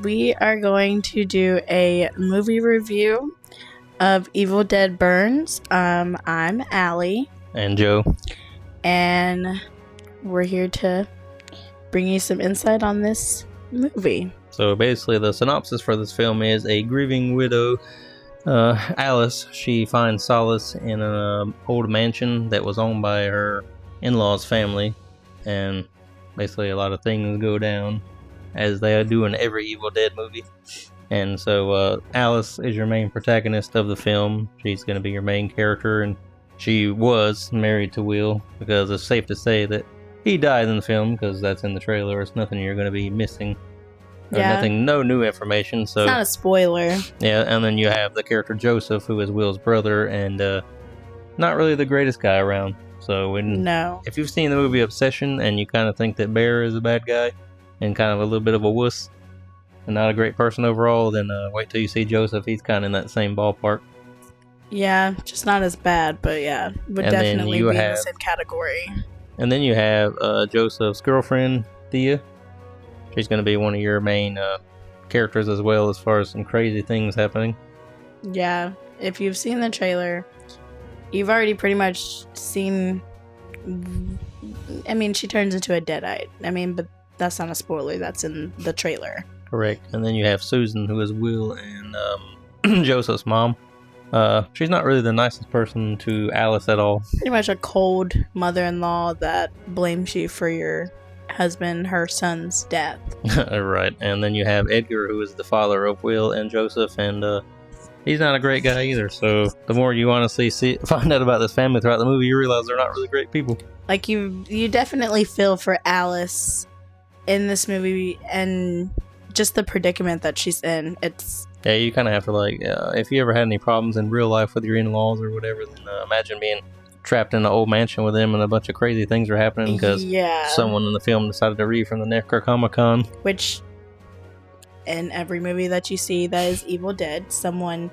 we are going to do a movie review of Evil Dead Burns. I'm Allie. And Joe. And we're here to bring you some insight on this movie. So basically the synopsis for this film is a grieving widow, Alice, she finds solace in an old mansion that was owned by her in-laws' family, and basically a lot of things go down as they do in every Evil Dead movie. And so Alice is your main protagonist of the film. She's going to be your main character, and she was married to Will, because it's safe to say that he died in the film, because that's in the trailer. It's nothing you're going to be missing. No new information. So it's not a spoiler. Yeah, and then you have the character Joseph, who is Will's brother, and not really the greatest guy around. So if you've seen the movie Obsession and you kind of think that Bear is a bad guy and kind of a little bit of a wuss and not a great person overall, then wait till you see Joseph. He's kind of in that same ballpark. Yeah, just not as bad, but yeah, would definitely be in the same category. And then you have Joseph's girlfriend, Thea. She's going to be one of your main characters as well, as far as some crazy things happening. Yeah, if you've seen the trailer, you've already pretty much seen... I mean, she turns into a deadite. I mean, but that's not a spoiler. That's in the trailer. Correct. And then you have Susan, who is Will and Joseph's mom. She's not really the nicest person to Alice at all. Pretty much a cold mother-in-law that blames you for your husband, her son's death. Right. And then you have Edgar, who is the father of Will and Joseph, and he's not a great guy either. So the more you honestly find out about this family throughout the movie, you realize they're not really great people. Like, you definitely feel for Alice in this movie, and just the predicament that she's in. Yeah, you kind of have to, if you ever had any problems in real life with your in-laws or whatever, then imagine being trapped in an old mansion with them and a bunch of crazy things are happening because someone in the film decided to read from the Necronomicon. Which, in every movie that you see that is Evil Dead, someone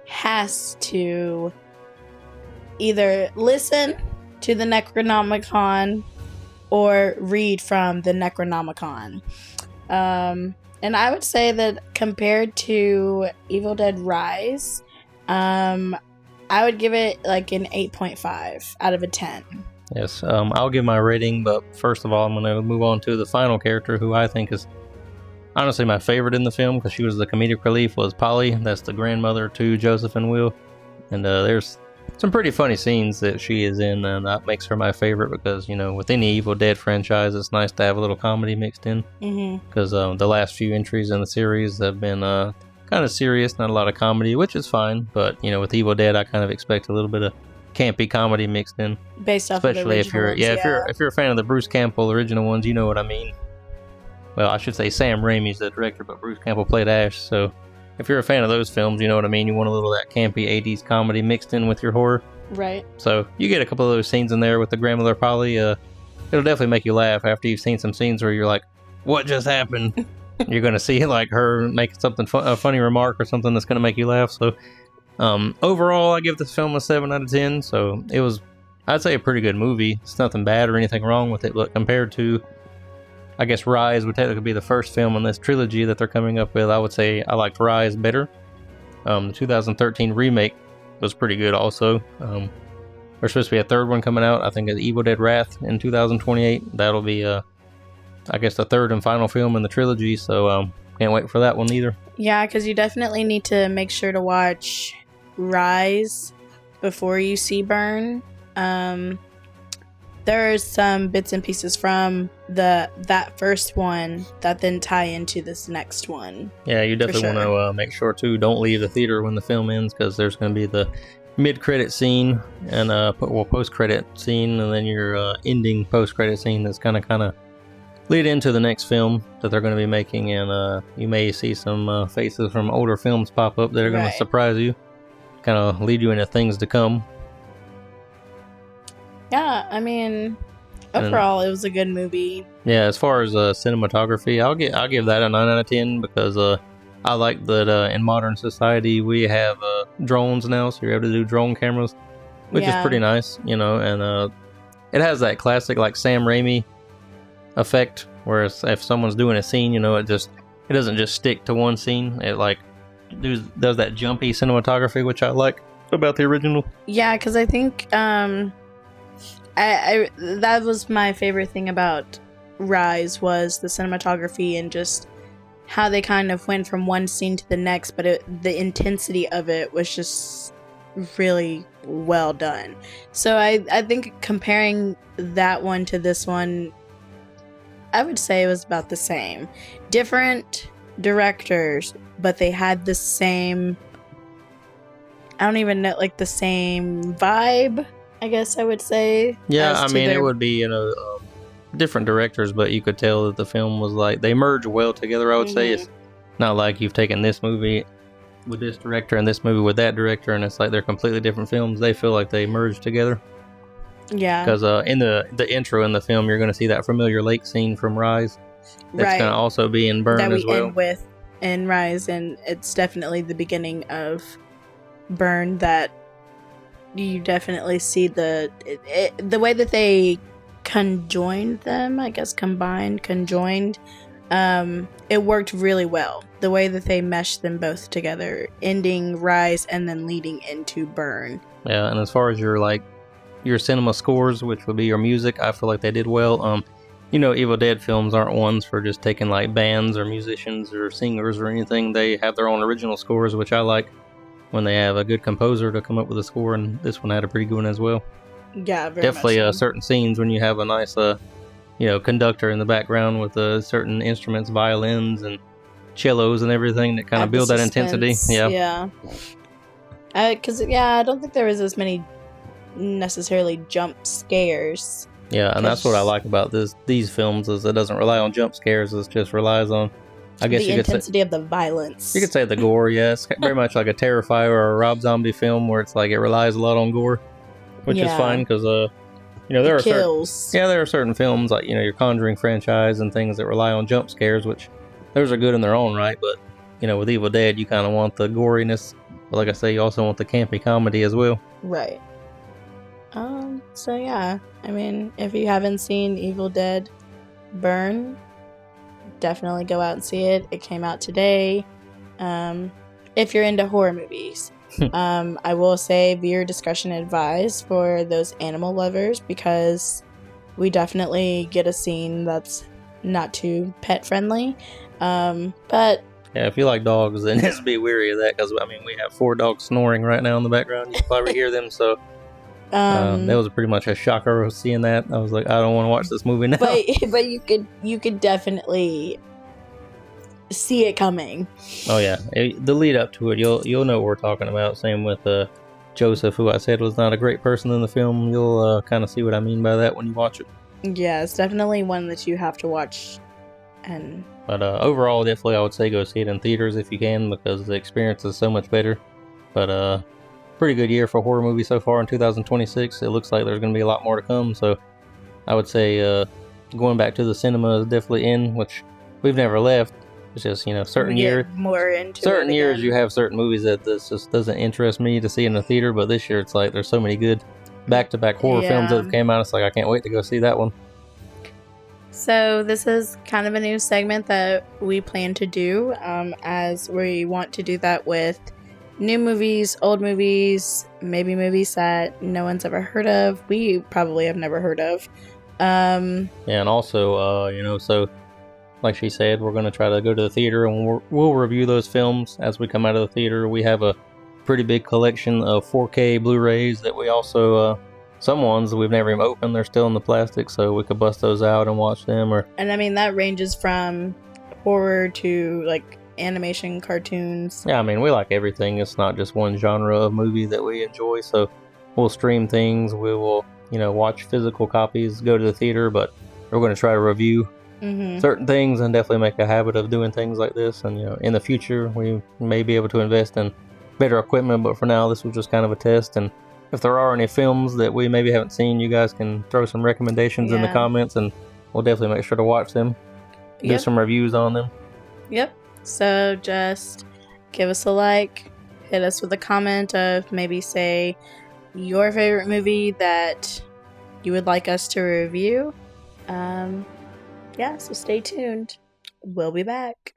has to either listen to the Necronomicon or read from the Necronomicon. And I would say that compared to Evil Dead Rise, I would give it like an 8.5 out of a 10. Yes, I'll give my rating, but first of all, I'm going to move on to the final character, who I think is honestly my favorite in the film, because she was the comedic relief, was Polly. That's the grandmother to Joseph and Will. And there's some pretty funny scenes that she is in, and that makes her my favorite because, with any Evil Dead franchise, it's nice to have a little comedy mixed in. Because the last few entries in the series have been kind of serious, not a lot of comedy, which is fine. But, with Evil Dead, I kind of expect a little bit of campy comedy mixed in. Based off especially of the original ones, if you're a fan of the Bruce Campbell original ones, you know what I mean. Well, I should say Sam Raimi's the director, but Bruce Campbell played Ash, so if you're a fan of those films, you know what I mean. You want a little of that campy 80s comedy mixed in with your horror. Right. So you get a couple of those scenes in there with the grandmother Polly. It'll definitely make you laugh after you've seen some scenes where you're like, what just happened? You're going to see like her make something a funny remark or something that's going to make you laugh. So overall, I give this film a 7 out of 10. So it was, I'd say, a pretty good movie. It's nothing bad or anything wrong with it, but compared to, I guess, Rise would technically be the first film in this trilogy that they're coming up with. I would say I liked Rise better. The 2013 remake was pretty good also. There's supposed to be a third one coming out. I think it's Evil Dead Wrath in 2028. That'll be, I guess, the third and final film in the trilogy, so can't wait for that one either. Yeah, because you definitely need to make sure to watch Rise before you see Burn. There's some bits and pieces from that first one that then tie into this next one. Yeah, you definitely want to make sure too. Don't leave the theater when the film ends, because there's going to be the mid-credit scene and post-credit scene, and then your ending post-credit scene that's kind of lead into the next film that they're going to be making, and you may see some faces from older films pop up that are going to surprise you, kind of lead you into things to come. Yeah, I mean, overall, it was a good movie. Yeah, as far as cinematography, I'll give that a 9 out of 10 because I like that in modern society we have drones now, so you're able to do drone cameras, which is pretty nice, and it has that classic like Sam Raimi effect, where if someone's doing a scene, it it doesn't just stick to one scene. It like does that jumpy cinematography, which I like about the original. Yeah, because I think I that was my favorite thing about Rise was the cinematography and just how they kind of went from one scene to the next, but the intensity of it was just really well done. So I think comparing that one to this one, I would say it was about the same. Different directors, but they had the same, I don't even know, like the same vibe, I guess I would say. Yeah, I mean, it would be, different directors, but you could tell that the film was like, they merge well together, I would say. It's not like you've taken this movie with this director and this movie with that director, and it's like they're completely different films. They feel like they merge together. Yeah. Because in the intro in the film, you're going to see that familiar lake scene from Rise. That's going to also be in Burn as well. That we end with in Rise, and it's definitely the beginning of Burn that you definitely see the way that they conjoined them, I guess conjoined, it worked really well. The way that they meshed them both together, ending Rise and then leading into Burn. Yeah, and as far as your cinema scores, which would be your music, I feel like they did well. Evil Dead films aren't ones for just taking like bands or musicians or singers or anything. They have their own original scores, which I like when they have a good composer to come up with a score, and this one had a pretty good one as well. Yeah, very definitely much so. Certain scenes when you have a nice conductor in the background with certain instruments, violins and cellos and everything that kind of build that intensity. Yeah. Because I don't think there was as many necessarily jump scares. Yeah, and that's what I like about these films is it doesn't rely on jump scares. It just relies on, I guess, the intensity of the violence. You could say the gore. Yeah, it's very much like a Terrifier or a Rob Zombie film where it's like it relies a lot on gore, which is fine because there are certain films like your Conjuring franchise and things that rely on jump scares, which those are good in their own right. But with Evil Dead, you kind of want the goriness, but like I say, you also want the campy comedy as well. Right. So yeah, I mean, if you haven't seen Evil Dead Burn, definitely go out and see it. It came out today. If you're into horror movies, I will say viewer discretion advised for those animal lovers, because we definitely get a scene that's not too pet friendly. But yeah, if you like dogs, then just be wary of that, because we have 4 dogs snoring right now in the background. You can probably hear them, so that was pretty much a shocker seeing that. I was like, I don't want to watch this movie now. But you could definitely see it coming. Oh yeah, the lead up to it, you'll know what we're talking about. Same with Joseph, who I said was not a great person in the film. You'll kind of see what I mean by that when you watch it. Yeah, it's definitely one that you have to watch. But overall, definitely I would say go see it in theaters if you can, because the experience is so much better. But pretty good year for horror movies so far in 2026. It looks like there's going to be a lot more to come, so I would say going back to the cinema is definitely in, which we've never left. It's just certain years you have certain movies that this just doesn't interest me to see in the theater, but this year it's like there's so many good back-to-back horror films that have came out. It's like I can't wait to go see that one. So this is kind of a new segment that we plan to do, as we want to do that with new movies, old movies, maybe movies that no one's ever heard of. We probably have never heard of. Yeah, and also, so like she said, we're going to try to go to the theater and we'll review those films as we come out of the theater. We have a pretty big collection of 4K Blu-rays that we also, some ones we've never even opened. They're still in the plastic, so we could bust those out and watch them. And that ranges from horror to like animation, cartoons. Yeah, we like everything. It's not just one genre of movie that we enjoy, so we'll stream things. We will, watch physical copies, go to the theater, but we're going to try to review certain things and definitely make a habit of doing things like this. And, in the future, we may be able to invest in better equipment, but for now, this was just kind of a test. And if there are any films that we maybe haven't seen, you guys can throw some recommendations in the comments, and we'll definitely make sure to watch them, do some reviews on them. Yep. So just give us a like, hit us with a comment of maybe say your favorite movie that you would like us to review. So stay tuned. We'll be back.